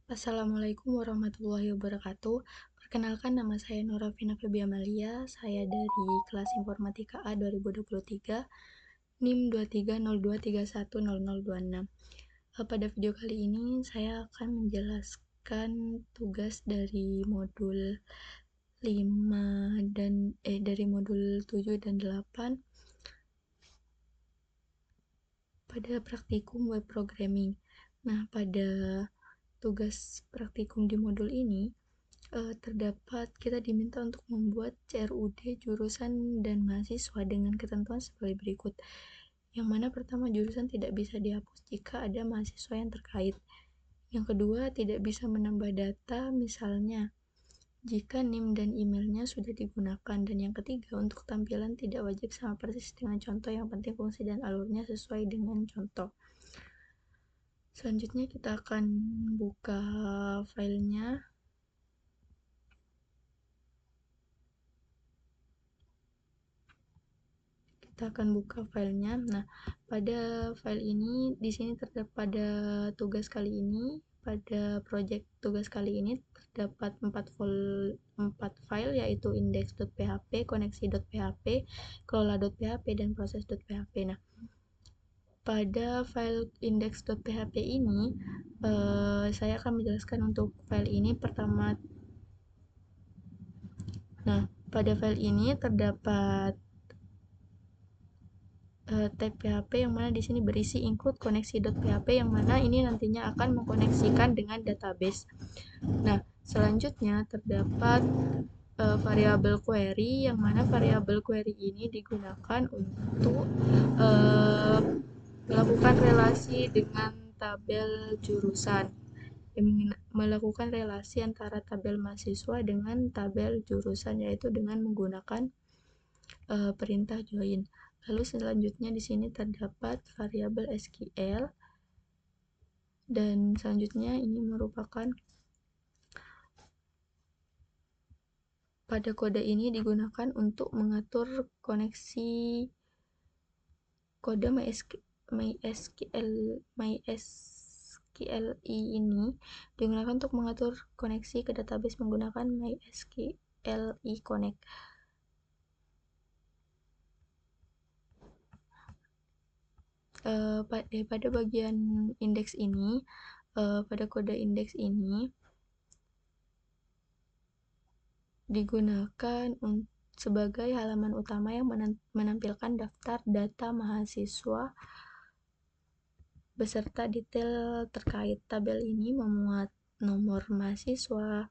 Assalamualaikum warahmatullahi wabarakatuh. Perkenalkan, nama saya Nurafina Febi Amalia. Saya dari kelas Informatika A 2023, NIM 2302310026. Pada video kali ini saya akan menjelaskan tugas dari modul 5 dan dari modul 7 dan 8 pada praktikum web programming. Nah, pada tugas praktikum di modul ini terdapat kita diminta untuk membuat CRUD jurusan dan mahasiswa dengan ketentuan sebagai berikut. Yang mana pertama, jurusan tidak bisa dihapus jika ada mahasiswa yang terkait. Yang kedua, tidak bisa menambah data, misalnya jika NIM dan emailnya sudah digunakan. Dan yang ketiga, untuk tampilan tidak wajib sama persis dengan contoh, yang penting fungsi dan alurnya sesuai dengan contoh. Selanjutnya kita akan buka filenya. Kita akan buka filenya. Nah, pada file ini di sini terdapat pada tugas kali ini, pada project tugas kali ini terdapat 4 file, yaitu index.php, koneksi.php, kelola.php, dan proses.php. Nah, pada file index.php ini saya akan menjelaskan untuk file ini pertama. Nah, pada file ini terdapat tag PHP yang mana di sini berisi include koneksi.php yang mana ini nantinya akan mengkoneksikan dengan database. Nah, selanjutnya terdapat variabel query yang mana variabel query ini digunakan untuk melakukan relasi dengan tabel jurusan, melakukan relasi antara tabel mahasiswa dengan tabel jurusan, yaitu dengan menggunakan perintah join. Lalu selanjutnya di sini terdapat variabel SQL, dan selanjutnya ini merupakan pada kode ini digunakan untuk mengatur koneksi kode MySQLi ini digunakan untuk mengatur koneksi ke database menggunakan MySQLi Connect. Pada bagian indeks ini, pada kode indeks ini digunakan sebagai halaman utama yang menampilkan daftar data mahasiswa beserta detail terkait. Tabel ini memuat nomor mahasiswa,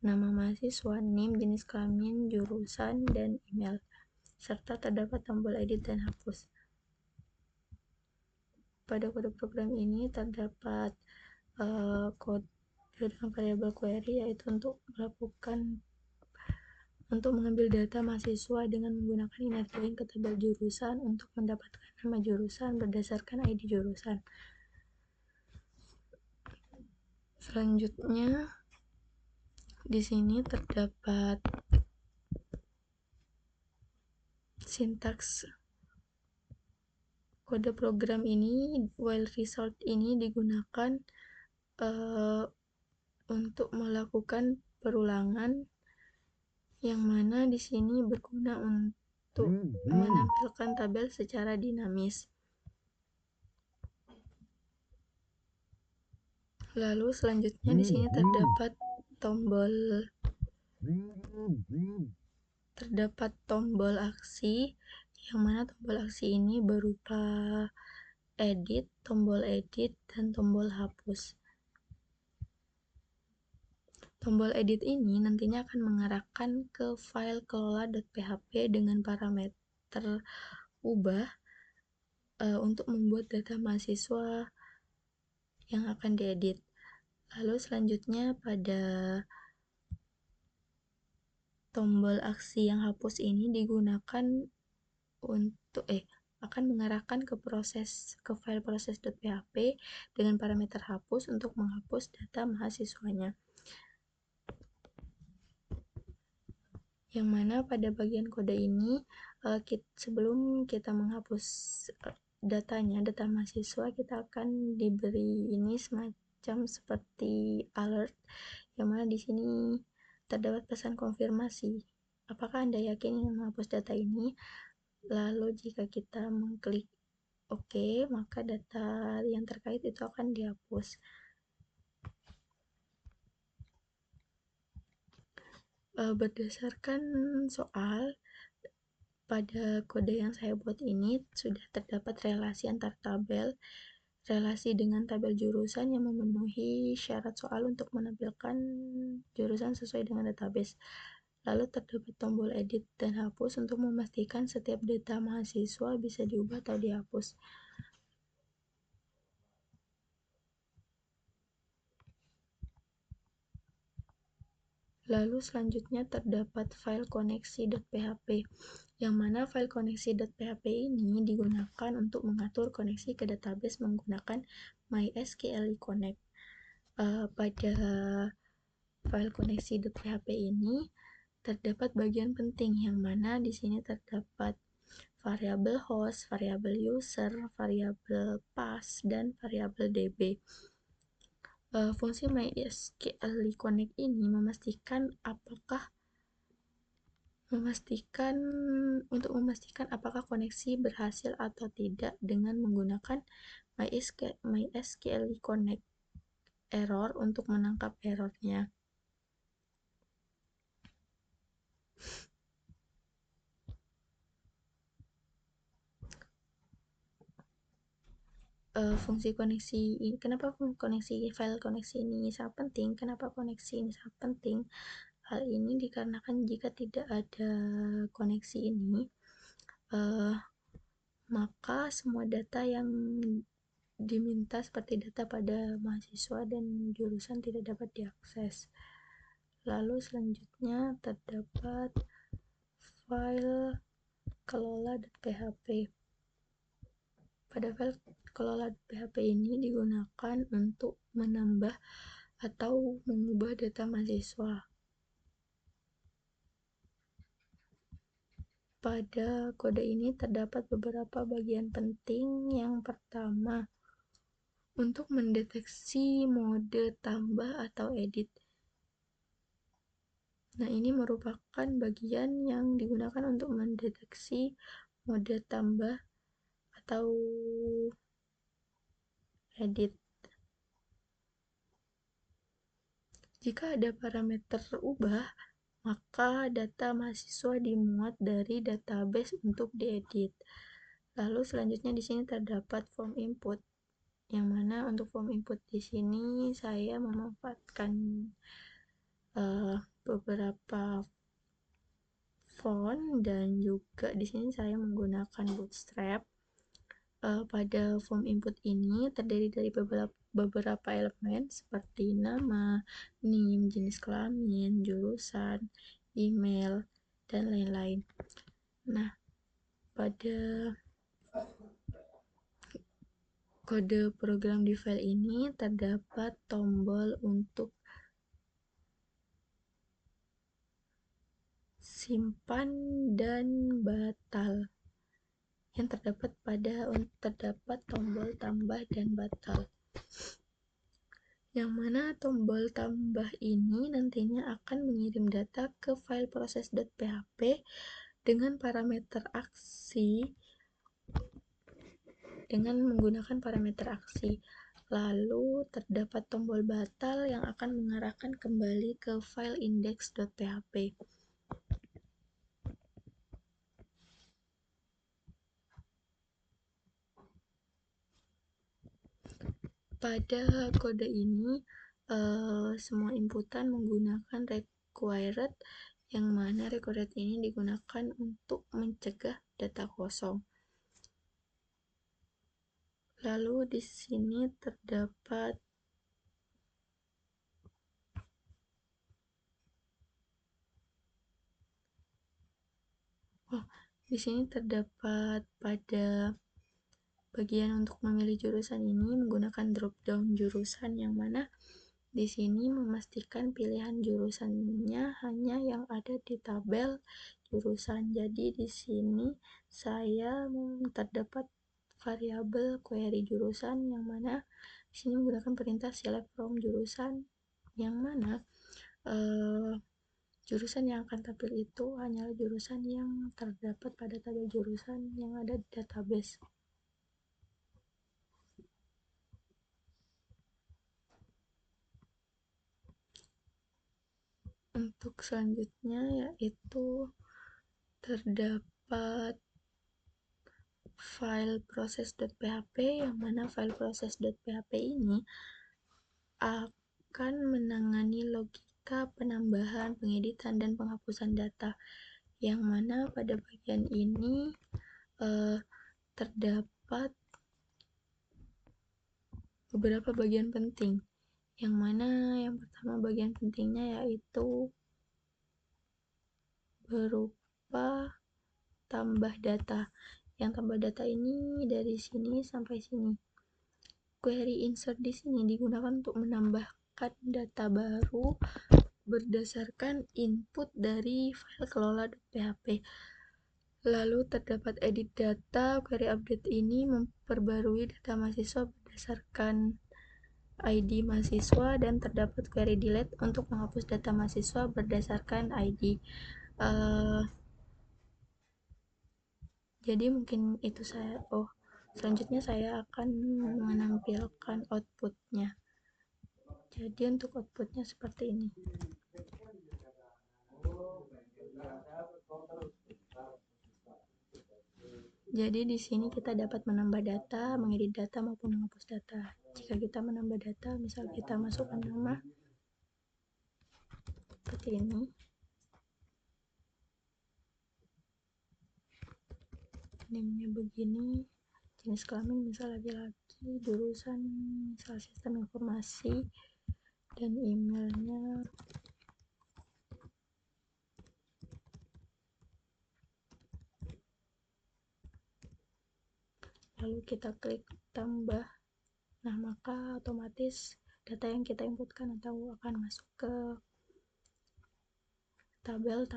nama mahasiswa, NIM, jenis kelamin, jurusan, dan email, serta terdapat tombol edit dan hapus. Pada kode program ini terdapat kode dalam variabel query, yaitu untuk mengambil data mahasiswa dengan menggunakan inner join ke tabel jurusan untuk mendapatkan nama jurusan berdasarkan ID jurusan. Selanjutnya di sini terdapat sintaks kode program ini. While result ini digunakan untuk melakukan perulangan, yang mana di sini berguna untuk menampilkan tabel secara dinamis. Lalu selanjutnya di sini terdapat tombol aksi, yang mana tombol aksi ini berupa edit, tombol edit, dan tombol hapus. Tombol edit ini nantinya akan mengarahkan ke file kelola.php dengan parameter ubah untuk membuat data mahasiswa yang akan diedit. Lalu selanjutnya pada tombol aksi yang hapus ini digunakan untuk akan mengarahkan ke file proses.php dengan parameter hapus untuk menghapus data mahasiswanya. Yang mana pada bagian kode ini sebelum kita menghapus data mahasiswa, kita akan diberi ini semacam seperti alert, yang mana di sini terdapat pesan konfirmasi. Apakah Anda yakin ingin menghapus data ini? Lalu jika kita mengklik OK, maka data yang terkait itu akan dihapus. Berdasarkan soal, pada kode yang saya buat ini sudah terdapat relasi antar tabel, relasi dengan tabel jurusan yang memenuhi syarat soal untuk menampilkan jurusan sesuai dengan database. Lalu terdapat tombol edit dan hapus untuk memastikan setiap data mahasiswa bisa diubah atau dihapus. Lalu selanjutnya terdapat file koneksi.php, yang mana file koneksi.php ini digunakan untuk mengatur koneksi ke database menggunakan MySQL Connect. Pada file koneksi.php ini terdapat bagian penting, yang mana di sini terdapat variabel host, variabel user, variabel path, dan variabel db. Fungsi MySQL Connect ini memastikan apakah koneksi berhasil atau tidak dengan menggunakan MySQL Connect error untuk menangkap errornya. Fungsi koneksi ini, kenapa file koneksi ini sangat penting? Kenapa koneksi ini sangat penting? Hal ini dikarenakan jika tidak ada koneksi ini, maka semua data yang diminta seperti data pada mahasiswa dan jurusan tidak dapat diakses. Lalu selanjutnya terdapat file kelola.php. Pada file kelola.php ini digunakan untuk menambah atau mengubah data mahasiswa. Pada kode ini terdapat beberapa bagian penting. Yang pertama, untuk mendeteksi mode tambah atau edit. Nah, ini merupakan bagian yang digunakan untuk mendeteksi mode tambah atau edit. Jika ada parameter ubah, maka data mahasiswa dimuat dari database untuk diedit. Lalu selanjutnya di sini terdapat form input, yang mana untuk form input di sini saya memanfaatkan beberapa font, dan juga di sini saya menggunakan Bootstrap. Pada form input ini terdiri dari beberapa elemen seperti nama, NIM, jenis kelamin, jurusan, email, dan lain-lain. Nah, pada kode program di file ini terdapat tombol untuk simpan dan batal, yang terdapat tombol tambah dan batal, yang mana tombol tambah ini nantinya akan mengirim data ke file proses.php dengan parameter aksi dengan menggunakan parameter aksi. Lalu terdapat tombol batal yang akan mengarahkan kembali ke file index.php. Pada kode ini semua inputan menggunakan required, yang mana required ini digunakan untuk mencegah data kosong. Lalu di sini terdapat pada bagian untuk memilih jurusan ini menggunakan drop down jurusan, yang mana di sini memastikan pilihan jurusannya hanya yang ada di tabel jurusan. Jadi di sini saya terdapat variabel query jurusan, yang mana di sini menggunakan perintah select from jurusan, yang mana jurusan yang akan tampil itu hanyalah jurusan yang terdapat pada tabel jurusan yang ada di database. Untuk selanjutnya yaitu terdapat file process.php, yang mana file process.php ini akan menangani logika penambahan, pengeditan, dan penghapusan data, yang mana pada bagian ini terdapat beberapa bagian penting, yang mana yang pertama bagian pentingnya yaitu berupa tambah data. Yang tambah data ini dari sini sampai sini. Query insert di sini digunakan untuk menambahkan data baru berdasarkan input dari file kelola.php. Lalu terdapat edit data. Query update ini memperbarui data mahasiswa berdasarkan ID mahasiswa, dan terdapat query delete untuk menghapus data mahasiswa berdasarkan ID. Jadi mungkin itu saya. Selanjutnya saya akan menampilkan outputnya. Jadi untuk outputnya seperti ini. Jadi di sini kita dapat menambah data, mengedit data, maupun menghapus data. Jika kita menambah data, misal kita masukkan nama seperti ini. Namanya begini, jenis kelamin misal laki-laki, jurusan misal sistem informasi, dan emailnya. Lalu kita klik tambah. Nah, maka otomatis data yang kita inputkan atau akan masuk ke tabel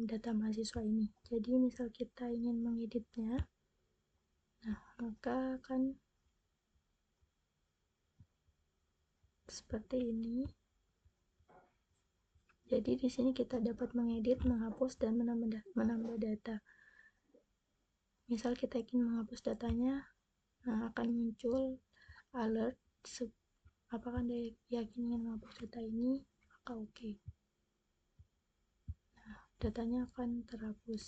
data mahasiswa ini. Jadi misal kita ingin mengeditnya, nah maka akan seperti ini. Jadi di sini kita dapat mengedit, menghapus, dan menambah data. Misal kita ingin menghapus datanya, nah akan muncul alert apakah Anda yakin ingin menghapus data ini, maka oke. Nah, datanya akan terhapus.